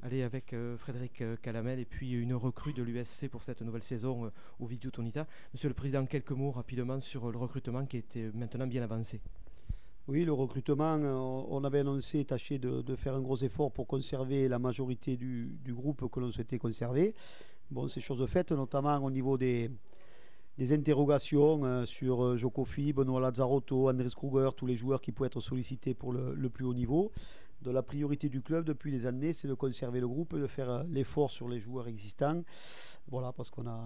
Allez, avec Frédéric Calamel et puis une recrue de l'USC pour cette nouvelle saison au Ovidiu Tonita. Monsieur le Président, quelques mots rapidement sur le recrutement qui était maintenant bien avancé. Oui, le recrutement, on avait annoncé, tâché de faire un gros effort pour conserver la majorité du groupe que l'on souhaitait conserver. Bon, c'est chose faite, notamment au niveau des interrogations sur Jokofi, Benoît Lazzarotto, Andrés Kruger, tous les joueurs qui pouvaient être sollicités pour le plus haut niveau. De la priorité du club depuis les années, c'est de conserver le groupe, de faire l'effort sur les joueurs existants. Voilà, parce qu'on a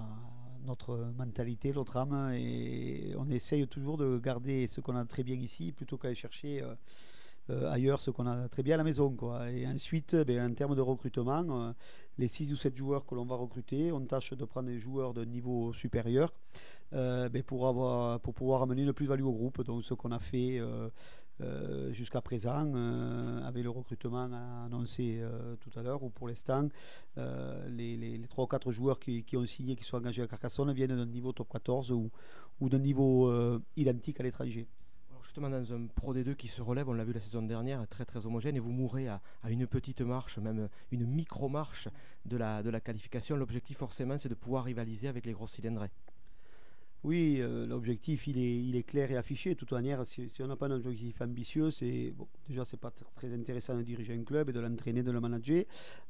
notre mentalité, notre âme, et on essaye toujours de garder ce qu'on a très bien ici, plutôt qu'aller chercher ailleurs ce qu'on a très bien à la maison, quoi. Et ensuite, en termes de recrutement, les 6 ou 7 joueurs que l'on va recruter, on tâche de prendre des joueurs de niveau supérieur pour pouvoir amener une plus-value au groupe. Donc ce qu'on a fait jusqu'à présent, avec le recrutement annoncé tout à l'heure, ou pour l'instant, les 3 ou 4 joueurs qui ont signé, qui sont engagés à Carcassonne, viennent d'un niveau top 14 ou d'un niveau identique à l'étranger. Justement, dans un Pro D2 qui se relève, on l'a vu la saison dernière, très très homogène, et vous mourrez à une petite marche, même une micro-marche de la qualification. L'objectif, forcément, c'est de pouvoir rivaliser avec les grosses cylindrées. Oui, l'objectif il est clair et affiché. De toute manière, si on n'a pas un objectif ambitieux, déjà c'est pas très intéressant de diriger un club et de l'entraîner, de le manager.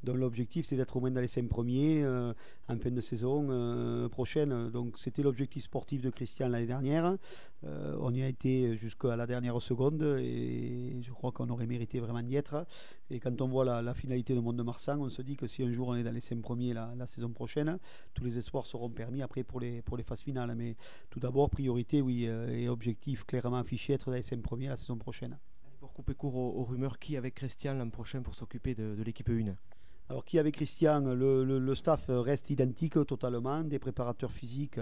Donc l'objectif c'est d'être au moins dans les 5 premiers en fin de saison prochaine. Donc c'était l'objectif sportif de Christian l'année dernière. On y a été jusqu'à la dernière seconde et je crois qu'on aurait mérité vraiment d'y être. Et quand on voit la finalité de Mont-de-Marsan, on se dit que si un jour on est dans les 5 premiers la saison prochaine, tous les espoirs seront permis après pour les phases finales. Mais tout d'abord, priorité, oui, et objectif clairement affiché, être dans les 5 premiers la saison prochaine. Pour couper court aux rumeurs, qui avec Christian l'an prochain pour s'occuper de l'équipe 1? Alors, qui avec Christian, le staff reste identique totalement, des préparateurs physiques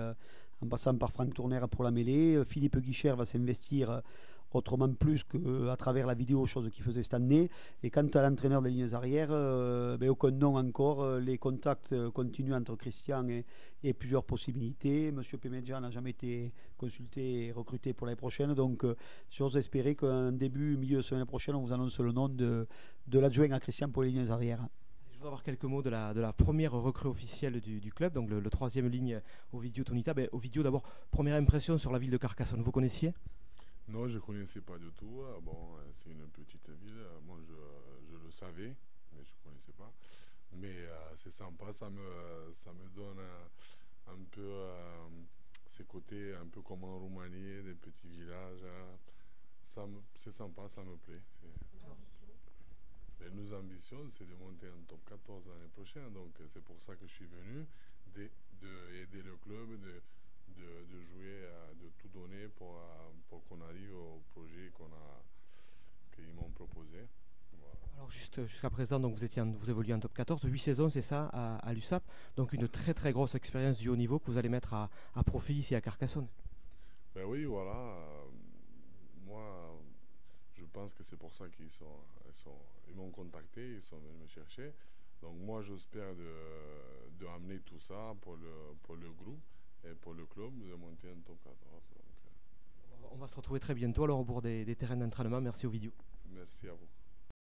en passant par Franck Tourner pour la mêlée. Philippe Guichard va s'investir autrement plus qu'à travers la vidéo, chose qu'il faisait cette année. Et quant à l'entraîneur des lignes arrières, aucun nom encore. Les contacts continuent entre Christian et plusieurs possibilités. Monsieur Pemedja n'a jamais été consulté et recruté pour l'année prochaine. Donc, j'ose espérer qu'en début, milieu de semaine prochaine, on vous annonce le nom de l'adjoint à Christian pour les lignes arrières. Je voudrais avoir quelques mots de la première recrue officielle du club, donc le troisième ligne Ovidiu Tonita. Ovidiu, d'abord, première impression sur la ville de Carcassonne, vous connaissiez? Non, je ne connaissais pas du tout. Bon, c'est une petite ville. Moi, je le savais, mais je ne connaissais pas. Mais c'est sympa, ça me donne un peu ces côtés, un peu comme en Roumanie, des petits villages. C'est sympa, ça me plaît. Et nos ambitions, c'est de monter en top 14 l'année prochaine. Donc, c'est pour ça que je suis venu, d'aider le club, de jouer, de tout donner pour qu'on arrive au projet qu'ils m'ont proposé. Voilà. Alors jusqu'à présent, donc vous évoluez en top 14, 8 saisons, c'est ça, à l'USAP. Donc une très très grosse expérience du haut niveau que vous allez mettre à profit ici à Carcassonne. Ben oui, voilà. Moi, je pense que c'est pour ça ils m'ont contacté, ils sont venus me chercher. Donc moi, j'espère de amener tout ça pour le groupe et pour le club de monter en top 14. Donc, on va se retrouver très bientôt alors au bord des terrains d'entraînement. Merci Ovidiu. Merci à vous.